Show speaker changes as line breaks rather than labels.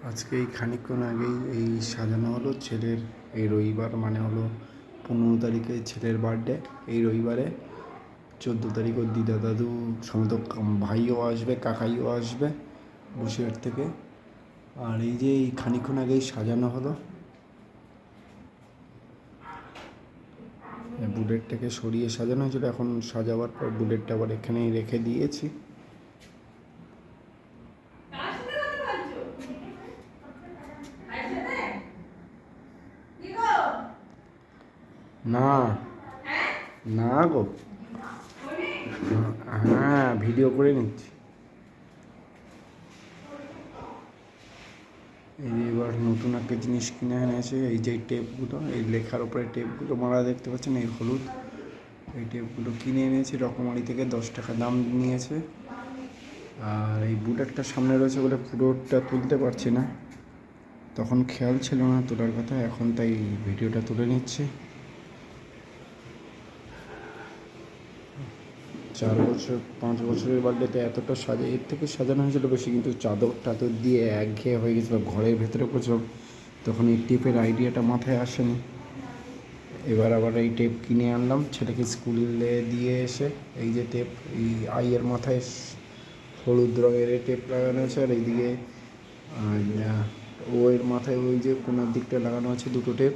আজকে এই খানিকক্ষণ আগেই এই সাজানো হলো ছেলের এই রবিবার, মানে হলো 15 তারিখে ছেলের বার্থডে। এই রবিবারে 14 তারিখ ওর দিদা দাদু সমস্ত ভাইও আসবে, কাকাইও আসবে বসিরহাট থেকে। আর এই যে এই খানিকক্ষণ আগেই সাজানো হলো, বুলেটটাকে সরিয়ে সাজানো হয়েছিল। এখন সাজাবার পর বুলেটটা আবার এখানেই রেখে দিয়েছি। না না গো, হ্যাঁ ভিডিও করে নিচ্ছি। এই যে এবার নতুন একটা জিনিস কিনে এনেছে, এই যে টেপগুলো, এই লেখার উপরে টেপগুলো মারা দেখতে পাচ্ছেন, এই হলুদ এই টেপগুলো কিনে এনেছি রকমারি থেকে, 10 টাকা দাম নিয়েছে। আর এই বুলেটটা সামনে রয়েছে বলে পুরোটা তুলতে পারছি না, তখন খেয়াল ছিল না তোলার কথা, এখন তাই ভিডিওটা তুলে নিচ্ছি। 4 বছর 5 বছরের বার্থডেতে এতটা সাজা, এর থেকে সাজানো হয়েছিল বেশি, কিন্তু চাদর টাদর দিয়ে একঘেয়ে হয়ে গেছিলো, ঘরের ভেতরে পড়ছিলাম, তখন এই টেপের আইডিয়াটা মাথায় আসেনি। এবার আবার এই টেপ কিনে আনলাম ছেলেকে স্কুলে দিয়ে এসে। এই যে টেপ, এই আইয়ের মাথায় হলুদ রঙের টেপ লাগানো আছে, আর এইদিকে ও এর মাথায় ওই যে কোনার দিকটা লাগানো আছে দুটো টেপ।